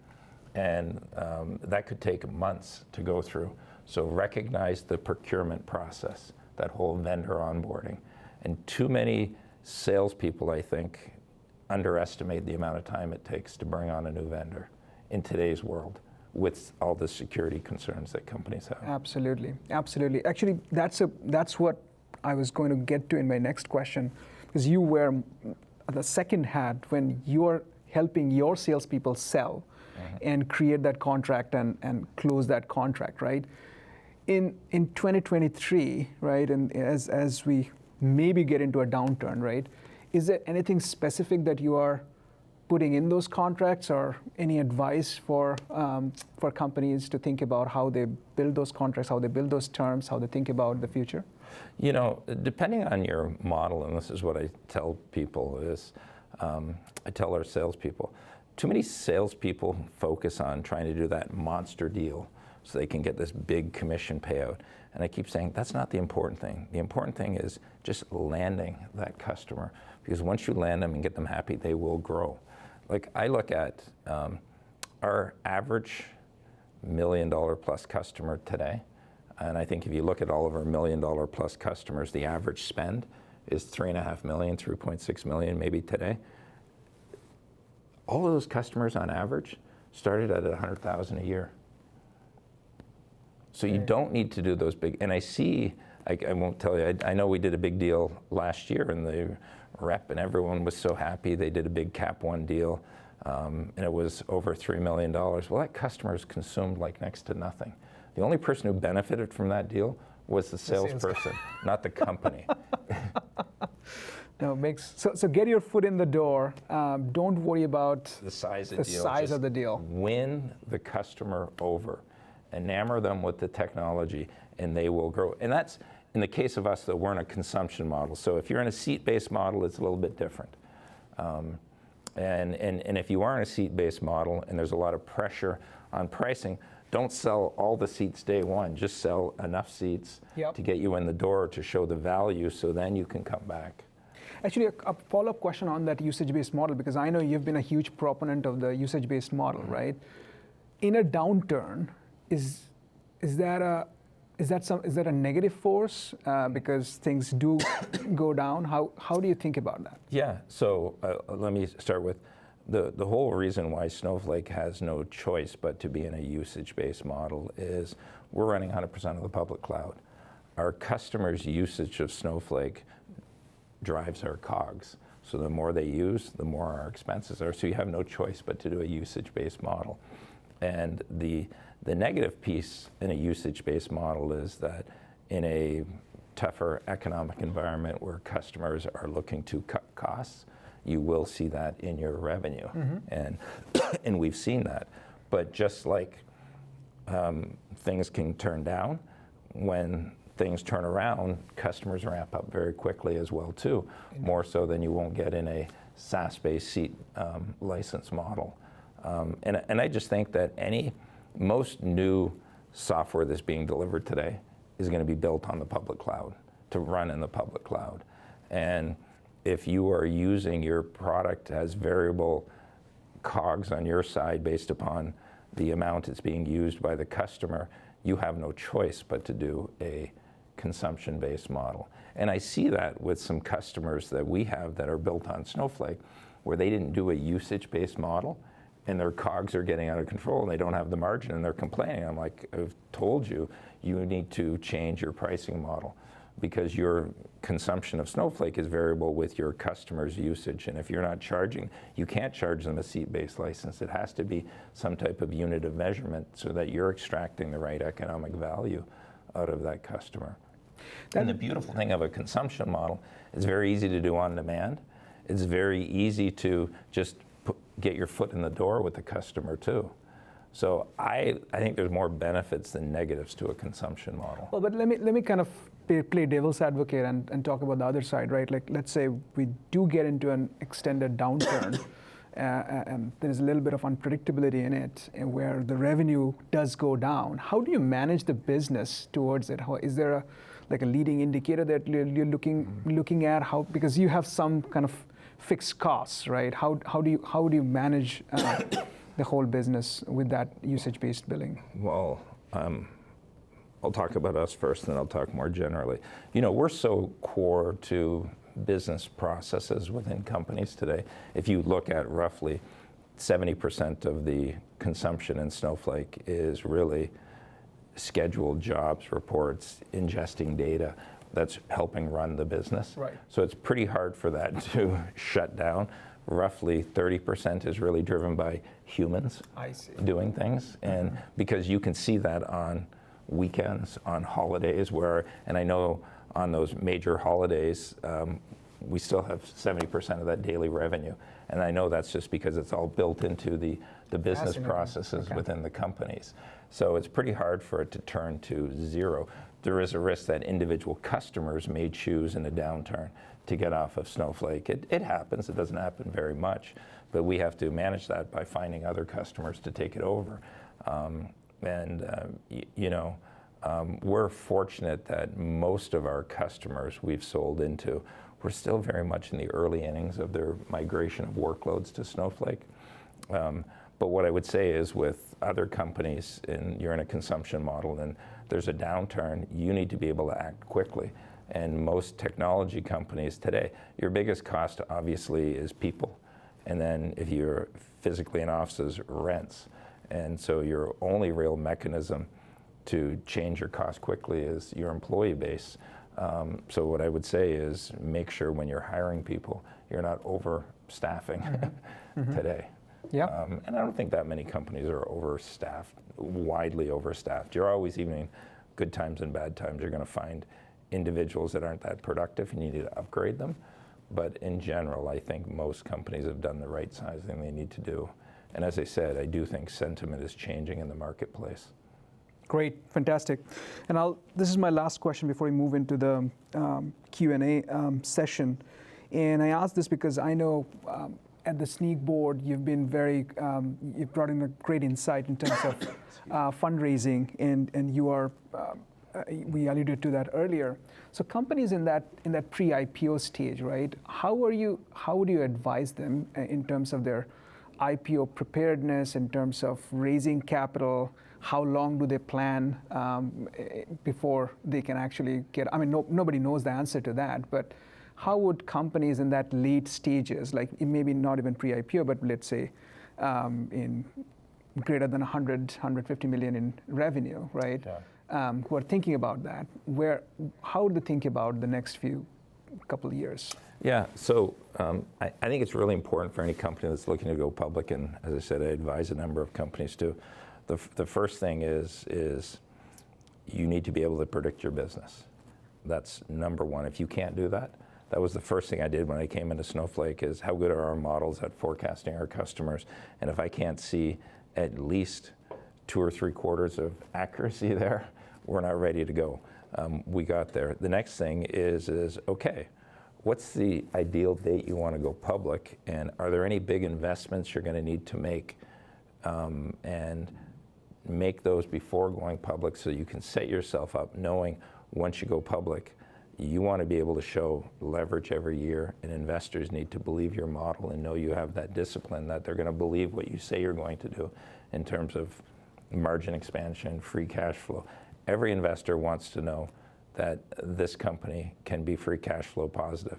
[SPEAKER 2] And that could take months to go through. So recognize the procurement process, that whole vendor onboarding. And too many salespeople, I think, underestimate the amount of time it takes to bring on a new vendor in today's world with all the security concerns that companies have.
[SPEAKER 1] Absolutely, absolutely. Actually, that's what I was going to get to in my next question, because you wear the second hat when you're helping your salespeople sell and create that contract and close that contract, right? In 2023, right, and as we maybe get into a downturn, right, is there anything specific that you are putting in those contracts, or any advice for companies to think about how they build those contracts, how they build those terms, how they think about the future?
[SPEAKER 2] Depending on your model, and this is what I tell people, is I tell our salespeople, too many salespeople focus on trying to do that monster deal so they can get this big commission payout. And I keep saying, that's not the important thing. The important thing is just landing that customer, because once you land them and get them happy, they will grow. Like, I look at our average $1 million plus customer today, and I think if you look at all of our $1 million plus customers, the average spend is $3.5 million, $3.6 million maybe today. All of those customers on average started at $100,000 a year. So you don't need to do those big, and I won't tell you, I know we did a big deal last year, and the rep and everyone was so happy. They did a big Cap 1 deal, and it was over $3 million. Well, that customer is consumed like next to nothing. The only person who benefited from that deal was the salesperson, not the company.
[SPEAKER 1] No, so get your foot in the door. Don't worry about
[SPEAKER 2] the size
[SPEAKER 1] of the deal.
[SPEAKER 2] Win the customer over. Enamor them with the technology, and they will grow. And that's, in the case of us, that we're in a consumption model. So if you're in a seat-based model, it's a little bit different. And if you are in a seat-based model and there's a lot of pressure on pricing, don't sell all the seats day one. Just sell enough seats to get you in the door, to show the value, so then you can come back.
[SPEAKER 1] Actually, a follow-up question on that usage-based model, because I know you've been a huge proponent of the usage-based model, right? In a downturn, is that a negative force because things do go down? How do you think about that?
[SPEAKER 2] Yeah. So let me start with the whole reason why Snowflake has no choice but to be in a usage-based model is we're running 100% of the public cloud. Our customers' usage of Snowflake drives our COGS. So the more they use, the more our expenses are. So you have no choice but to do a usage-based model. And the negative piece in a usage-based model is that in a tougher economic environment where customers are looking to cut costs, you will see that in your revenue. And we've seen that. But just like things can turn down when things turn around, customers ramp up very quickly as well too, more so than you won't get in a SaaS-based seat license model. And I just think that most new software that's being delivered today is going to be built on the public cloud, to run in the public cloud. And if you are using your product as variable cogs on your side based upon the amount it's being used by the customer, you have no choice but to do a consumption-based model. And I see that with some customers that we have that are built on Snowflake, where they didn't do a usage-based model, and their cogs are getting out of control, and they don't have the margin, and they're complaining. I'm like, I've told you, you need to change your pricing model, because your consumption of Snowflake is variable with your customers' usage. And if you're not charging, you can't charge them a seat-based license. It has to be some type of unit of measurement so that you're extracting the right economic value out of that customer. And the beautiful thing of a consumption model, it's very easy to do on demand. It's very easy to just get your foot in the door with the customer too. So I think there's more benefits than negatives to a consumption model.
[SPEAKER 1] Well, but let me kind of play devil's advocate and talk about the other side, right? Like, let's say we do get into an extended downturn, and there's a little bit of unpredictability in it, and where the revenue does go down. How do you manage the business towards it? Is there a leading indicator that you're looking at? How, because you have some kind of fixed costs, right? How do you manage the whole business with that usage-based billing?
[SPEAKER 2] Well, I'll talk about us first, and then I'll talk more generally. You know, we're so core to business processes within companies today. If you look at roughly 70% of the consumption in Snowflake is really scheduled jobs, reports, ingesting data that's helping run the business.
[SPEAKER 1] Right.
[SPEAKER 2] So it's pretty hard for that to shut down. Roughly 30% is really driven by humans doing things. And because you can see that on weekends, on holidays, and I know on those major holidays, we still have 70% of that daily revenue. And I know that's just because it's all built into the business processes within the companies. So it's pretty hard for it to turn to zero. There is a risk that individual customers may choose in a downturn to get off of Snowflake. It happens, it doesn't happen very much, but we have to manage that by finding other customers to take it over. We're fortunate that most of our customers we've sold into, we're still very much in the early innings of their migration of workloads to Snowflake. But what I would say is with other companies, and you're in a consumption model and there's a downturn, you need to be able to act quickly. And most technology companies today, your biggest cost obviously is people. And then if you're physically in offices, rents. And so your only real mechanism to change your cost quickly is your employee base. So what I would say is make sure when you're hiring people, you're not overstaffing today.
[SPEAKER 1] Yeah.
[SPEAKER 2] And I don't think that many companies are overstaffed, widely overstaffed. You're always, even in good times and bad times, you're going to find individuals that aren't that productive and you need to upgrade them. But in general, I think most companies have done the right sizing they need to do. And as I said, I do think sentiment is changing in the marketplace.
[SPEAKER 1] Great, fantastic. And this is my last question before we move into the Q&A session. And I ask this because I know at the Sneak board, you've been you've brought in a great insight in terms of fundraising, and you are, we alluded to that earlier. So companies in that pre-IPO stage, right? How would you advise them in terms of their IPO preparedness, in terms of raising capital? How long do they plan before they can actually get? I mean, nobody knows the answer to that, but how would companies in that late stages, like maybe not even pre-IPO, but let's say in greater than 150 million in revenue, right? Yeah. Who are thinking about that, how would they think about the next couple of years?
[SPEAKER 2] Yeah, so I think it's really important for any company that's looking to go public, and as I said, I advise a number of companies too. The first thing is you need to be able to predict your business. That's number one. If you can't do that, that was the first thing I did when I came into Snowflake, is how good are our models at forecasting our customers? And if I can't see at least 2 or 3 quarters of accuracy there, we're not ready to go. we got there. The next thing is okay, what's the ideal date you want to go public, and are there any big investments you're going to need to make, and make those before going public so you can set yourself up knowing once you go public, you want to be able to show leverage every year, and investors need to believe your model and know you have that discipline, that they're going to believe what you say you're going to do in terms of margin expansion, free cash flow. Every investor wants to know that this company can be free cash flow positive.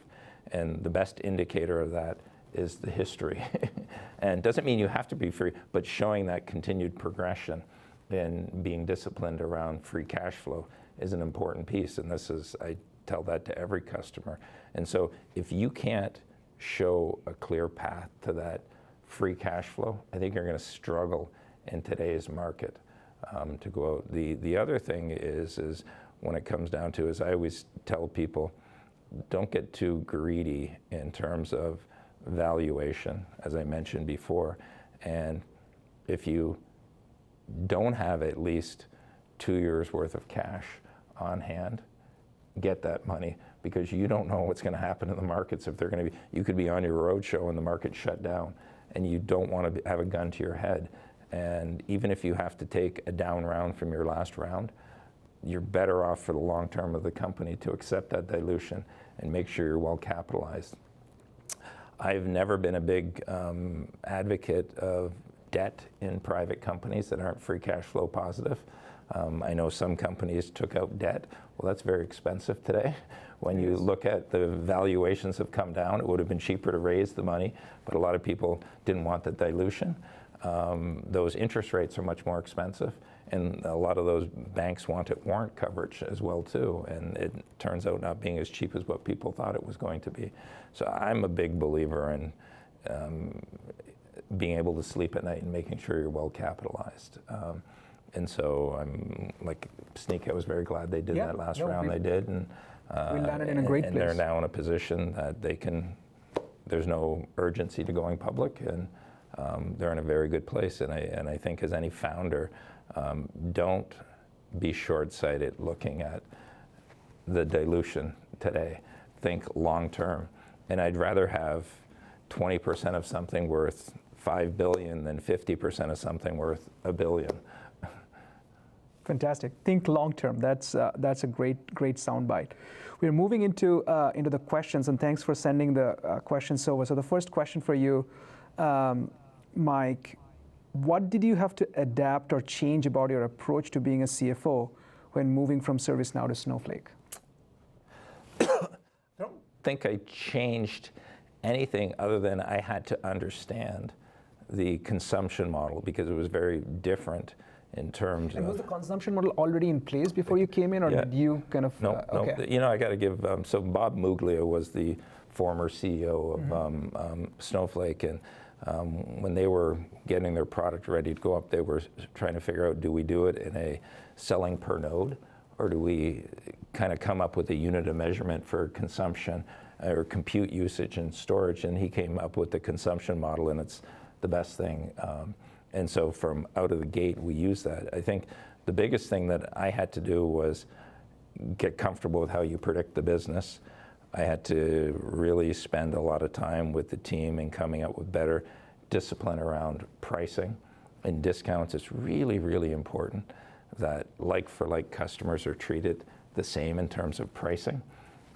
[SPEAKER 2] And the best indicator of that is the history. And it doesn't mean you have to be free, but showing that continued progression and being disciplined around free cash flow is an important piece. And this is, I tell that to every customer. And so if you can't show a clear path to that free cash flow, I think you're going to struggle in today's market to go out. The other thing is when it comes down to, is I always tell people, don't get too greedy in terms of valuation, as I mentioned before. And if you don't have at least 2 years worth of cash on hand, get that money, because you don't know what's going to happen in the markets. If they're going to be, you could be on your roadshow and the market shut down, and you don't want to have a gun to your head. And even if you have to take a down round from your last round, you're better off for the long term of the company to accept that dilution and make sure you're well capitalized. I've never been a big advocate of debt in private companies that aren't free cash flow positive. I know some companies took out debt. Well, that's very expensive today. When you look at the valuations have come down, it would have been cheaper to raise the money, but a lot of people didn't want the dilution. Those interest rates are much more expensive, and a lot of those banks wanted warrant coverage as well too, and it turns out not being as cheap as what people thought it was going to be. So I'm a big believer in being able to sleep at night and making sure you're well capitalized. And so I'm like Sneak, I was very glad they did that last round they did, and
[SPEAKER 1] we landed in a great place.
[SPEAKER 2] And they're now in a position that they can, there's no urgency to going public, and they're in a very good place. And I think as any founder, don't be short-sighted looking at the dilution today. Think long-term. And I'd rather have 20% of something worth $5 billion than 50% of something worth $1 billion.
[SPEAKER 1] Fantastic. Think long-term. That's a great soundbite. We're moving into the questions, and thanks for sending the questions over. So the first question for you, Mike, what did you have to adapt or change about your approach to being a CFO when moving from ServiceNow to Snowflake?
[SPEAKER 2] I don't think I changed anything other than I had to understand the consumption model, because it was very different in terms
[SPEAKER 1] and was the consumption model already in place before you came in, or did you kind of?
[SPEAKER 2] No.
[SPEAKER 1] Okay.
[SPEAKER 2] You know, I got to give, so Bob Muglia was the former CEO of Snowflake, and when they were getting their product ready to go up, they were trying to figure out, do we do it in a selling per node, or do we kind of come up with a unit of measurement for consumption or compute usage and storage? And he came up with the consumption model, and it's the best thing. And so from out of the gate, we use that. I think the biggest thing that I had to do was get comfortable with how you predict the business. I had to really spend a lot of time with the team and coming up with better discipline around pricing and discounts. It's really, really important that like-for-like customers are treated the same in terms of pricing.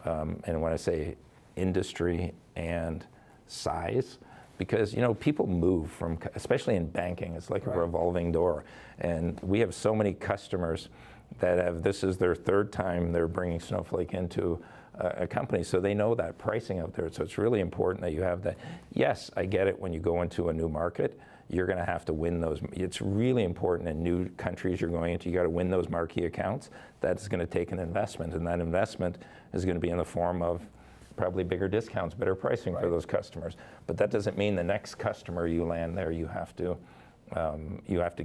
[SPEAKER 2] And when I say industry and size, because people move from, especially in banking, it's like a revolving door. And we have so many customers that this is their third time they're bringing Snowflake into a company, so they know that pricing out there. So it's really important that you have that. Yes, I get it, when you go into a new market, you're going to have to win those. It's really important in new countries you're going into, you got to win those marquee accounts. That's going to take an investment, and that investment is going to be in the form of probably bigger discounts, better pricing for those customers. But that doesn't mean the next customer you land there, you have to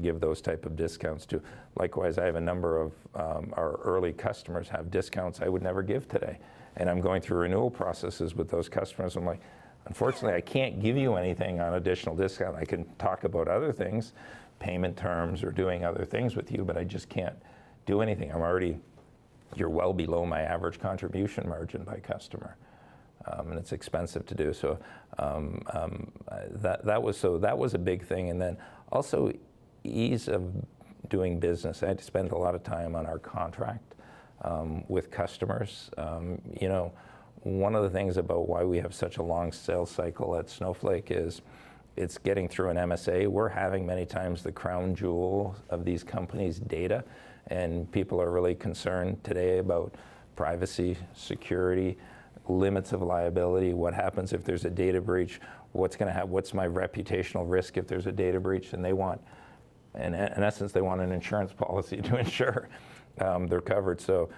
[SPEAKER 2] give those type of discounts to. Likewise, I have a number of our early customers have discounts I would never give today. And I'm going through renewal processes with those customers. I'm like, unfortunately, I can't give you anything on additional discount. I can talk about other things, payment terms or doing other things with you, but I just can't do anything. I'm already you're well below my average contribution margin by customer. And it's expensive to do. So that was a big thing. And then also ease of doing business. I had to spend a lot of time on our contract with customers. You know, one of the things about why we have such a long sales cycle at Snowflake is it's getting through an MSA. We're having many times the crown jewel of these companies' data, and people are really concerned today about privacy, security, limits of liability, what happens if there's a data breach, what's my reputational risk if there's a data breach, and they want, in essence, they want an insurance policy to ensure they're covered. So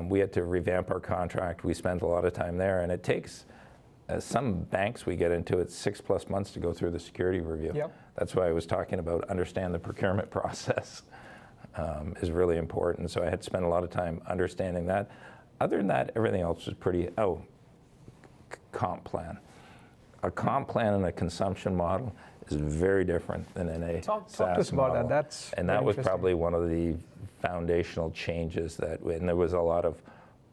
[SPEAKER 2] we had to revamp our contract. We spent a lot of time there, and it takes, some banks we get into, it's 6+ months to go through the security review.
[SPEAKER 1] Yep.
[SPEAKER 2] That's why I was talking about understand the procurement process is really important. So I had to spend a lot of time understanding that. Other than that, everything else was pretty, comp plan. A comp plan and a consumption model is very different than in a
[SPEAKER 1] Talk
[SPEAKER 2] SaaS
[SPEAKER 1] to us about
[SPEAKER 2] model.
[SPEAKER 1] that.
[SPEAKER 2] And that was probably one of the foundational changes and there was a lot of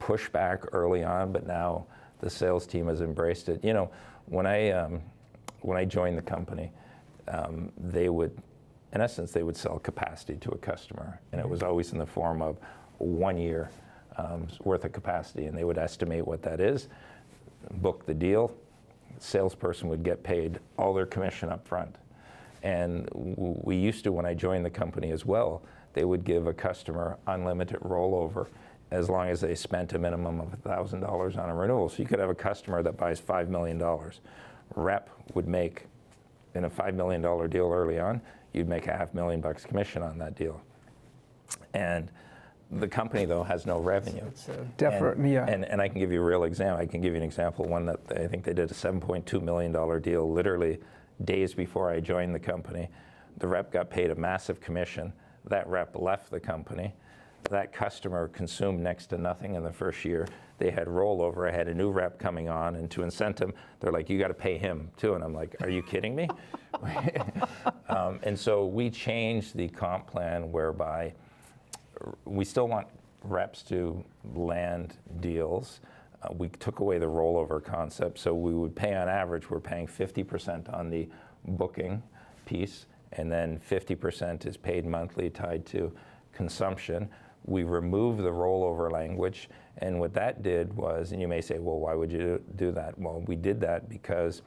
[SPEAKER 2] pushback early on, but now the sales team has embraced it. You know, when I joined the company, they would, in essence, they would sell capacity to a customer, and it was always in the form of 1 year worth of capacity, and they would estimate what that is, book the deal, salesperson would get paid all their commission up front. And we used to, when I joined the company as well, they would give a customer unlimited rollover as long as they spent a minimum of $1,000 on a renewal. So you could have a customer that buys $5 million. Rep would make, in a $5 million deal early on, you'd make $500,000 commission on that deal. And the company, though, has no revenue.
[SPEAKER 1] It's yeah.
[SPEAKER 2] And I can give you a real example. I can give you an example, one that I think they did a $7.2 million deal literally days before I joined the company. The rep got paid a massive commission. That rep left the company. That customer consumed next to nothing in the first year. They had rollover. I had a new rep coming on, and to incent him, they're like, you got to pay him too. And I'm like, are you kidding me? And so we changed the comp plan whereby we still want reps to land deals. We took away the rollover concept, so we would pay on average, we're paying 50% on the booking piece, and then 50% is paid monthly tied to consumption. We removed the rollover language, and what that did was, and you may say, well, why would you do that? Well, we did that because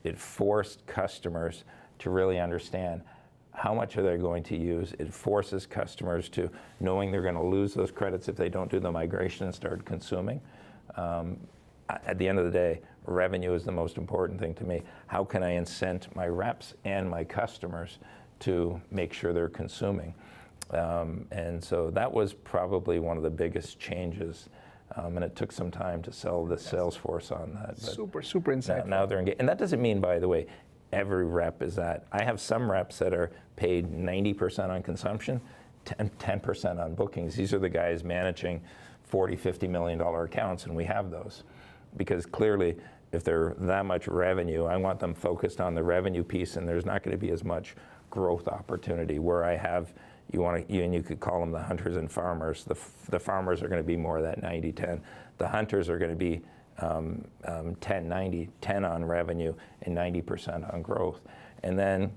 [SPEAKER 2] it forced customers to really understand how much are they going to use. It forces customers to, knowing they're going to lose those credits if they don't do the migration and start consuming. At the end of the day, revenue is the most important thing to me. How can I incent my reps and my customers to make sure they're consuming? And so that was probably one of the biggest changes. And it took some time to sell the sales force on that.
[SPEAKER 1] But super insightful.
[SPEAKER 2] Now they're engaged. And that doesn't mean, by the way, every rep is that. I have some reps that are paid 90% on consumption, 10% on bookings. These are the guys managing $40, $50 million accounts, and we have those. Because clearly, if they're that much revenue, I want them focused on the revenue piece, and there's not going to be as much growth opportunity. Where I have, and you could call them the hunters and farmers. The farmers are going to be more of that 90-10. The hunters are going to be 10-90, 10 on revenue and 90% on growth. And then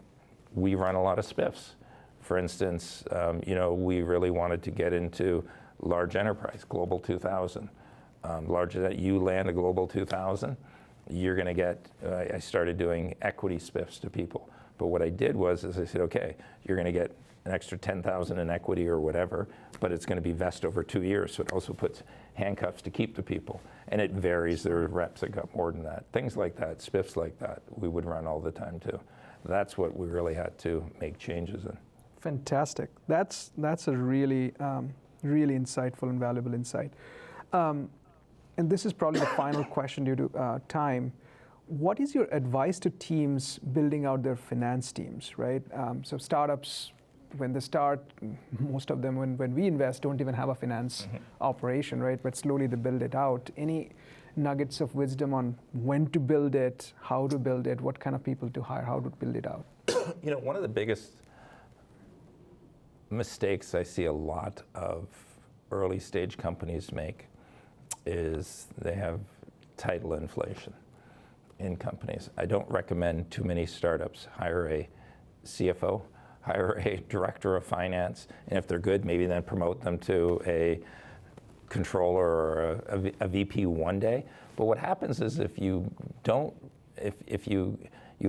[SPEAKER 2] we run a lot of spiffs. For instance, we really wanted to get into large enterprise, Global 2000. Larger that you land a Global 2000, you're going to get, I started doing equity spiffs to people. But what I did was I said, okay, you're going to get an extra 10,000 in equity or whatever, but it's going to be vest over 2 years. So it also puts handcuffs to keep the people. And it varies. There are reps that got more than that. Things like that, spiffs like that, we would run all the time too. That's what we really had to make changes in.
[SPEAKER 1] Fantastic. That's a really, really insightful and valuable insight. And this is probably the final question due to time. What is your advice to teams building out their finance teams, right? So startups, when they start, most of them, when we invest, don't even have a finance operation, right? But slowly they build it out. Any nuggets of wisdom on when to build it, how to build it, what kind of people to hire, how to build it out?
[SPEAKER 2] One of the biggest mistakes I see a lot of early stage companies make is they have title inflation in companies. I don't recommend too many startups hire a CFO, hire a director of finance, and if they're good, maybe then promote them to a controller or a VP one day. But what happens is if you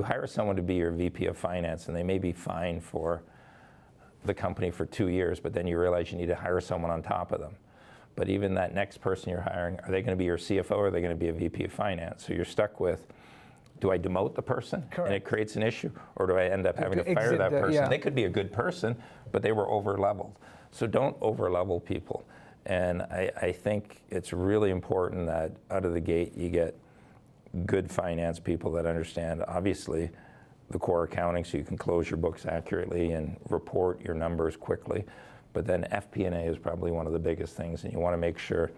[SPEAKER 2] hire someone to be your VP of finance and they may be fine for the company for 2 years, but then you realize you need to hire someone on top of them. But even that next person you're hiring, are they going to be your CFO or are they going to be a VP of finance? So you're stuck with, do I demote the person?
[SPEAKER 1] Correct.
[SPEAKER 2] And it creates an issue? Or do I end up having to fire that person?
[SPEAKER 1] Yeah.
[SPEAKER 2] They could be a good person, but they were over-leveled. So don't over-level people. And I think it's really important that out of the gate you get good finance people that understand, obviously, the core accounting so you can close your books accurately and report your numbers quickly. But then FP&A is probably one of the biggest things, and you want to make sure,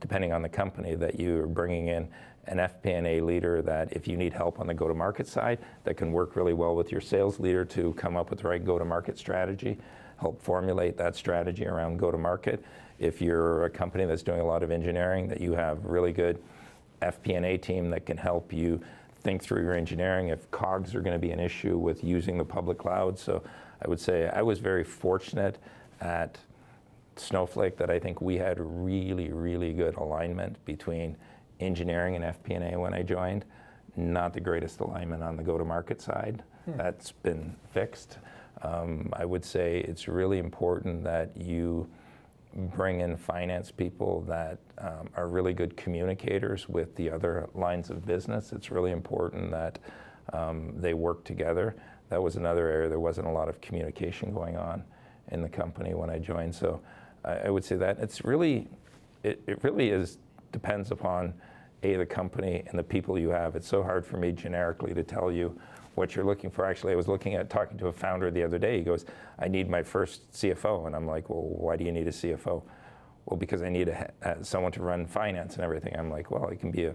[SPEAKER 2] depending on the company, that you're bringing in an FP&A leader that if you need help on the go-to-market side, that can work really well with your sales leader to come up with the right go-to-market strategy, help formulate that strategy around go-to-market. If you're a company that's doing a lot of engineering, that you have really good FP&A team that can help you think through your engineering if COGS are going to be an issue with using the public cloud. So I would say I was very fortunate at Snowflake that I think we had really, really good alignment between engineering and FP&A when I joined. Not the greatest alignment on the go-to-market side. That's been fixed. I would say it's really important that you bring in finance people that are really good communicators with the other lines of business. It's really important that they work together. That was another area. There wasn't a lot of communication going on in the company when I joined. So I would say that it really depends upon the company and the people you have. It's so hard for me generically to tell you what you're looking for. Actually, I was talking to a founder the other day. He goes, I need my first CFO. And I'm like, well, why do you need a CFO? Well, because I need someone to run finance and everything. I'm like, well, it can be a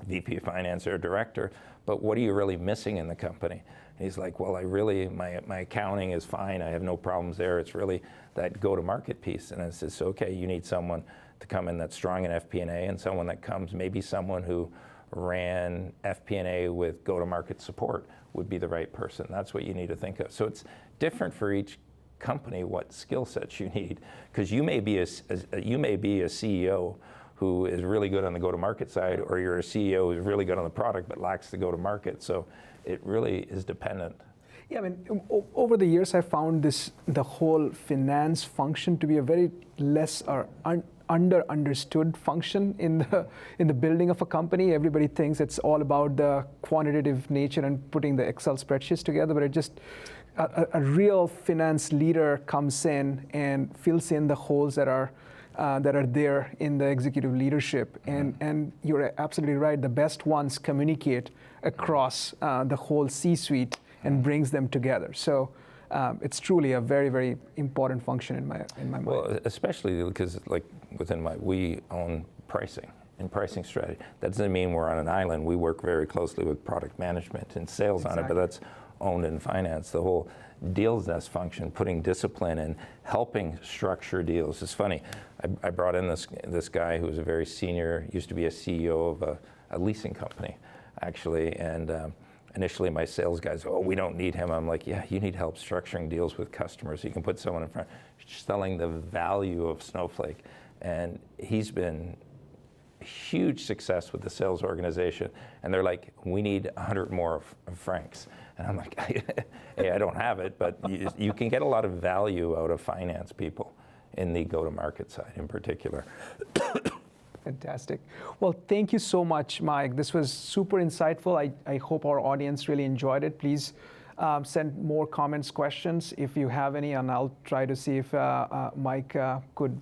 [SPEAKER 2] VP of finance or a director, but what are you really missing in the company? And he's like, well, my accounting is fine. I have no problems there. It's really that go-to-market piece. And I said, so, okay, you need someone to come in that's strong in FP&A and someone that comes, maybe someone who ran FP&A with go-to-market support would be the right person. That's what you need to think of. So it's different for each company what skill sets you need, because you may be a CEO who is really good on the go-to-market side, or you're a CEO who's really good on the product but lacks the go-to-market. So it really is dependent.
[SPEAKER 1] Yeah, I mean, over the years, I found the whole finance function to be a very less or understood function in the building of a company. Everybody thinks it's all about the quantitative nature and putting the Excel spreadsheets together, but it just a real finance leader comes in and fills in the holes that are there in the executive leadership. And you're absolutely right. The best ones communicate across the whole C-suite and brings them together. So it's truly a very, very important function in my mind.
[SPEAKER 2] Well, especially because we own pricing and pricing strategy. That doesn't mean we're on an island. We work very closely with product management and sales on it, but that's owned in finance. The whole deals desk function, putting discipline and helping structure deals. It's funny, I brought in this guy who was a very senior, used to be a CEO of a leasing company, actually, and initially my sales guys, oh, we don't need him. I'm like, yeah, you need help structuring deals with customers. You can put someone in front, selling the value of Snowflake. And he's been a huge success with the sales organization. And they're like, we need 100 more of Franks. And I'm like, hey, I don't have it, but you can get a lot of value out of finance people in the go-to-market side in particular.
[SPEAKER 1] Fantastic. Well, thank you so much, Mike. This was super insightful. I hope our audience really enjoyed it. Please send more comments, questions if you have any, and I'll try to see if Mike could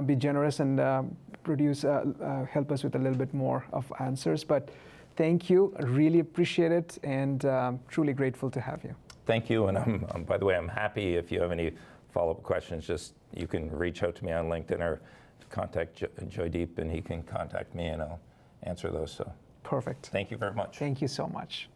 [SPEAKER 1] be generous and help us with a little bit more of answers. But thank you. I really appreciate it, and truly grateful to have you.
[SPEAKER 2] Thank you. And by the way, I'm happy if you have any follow-up questions, you can reach out to me on LinkedIn or contact Joydeep, and he can contact me, and I'll answer those. So
[SPEAKER 1] perfect.
[SPEAKER 2] Thank you very much.
[SPEAKER 1] Thank you so much.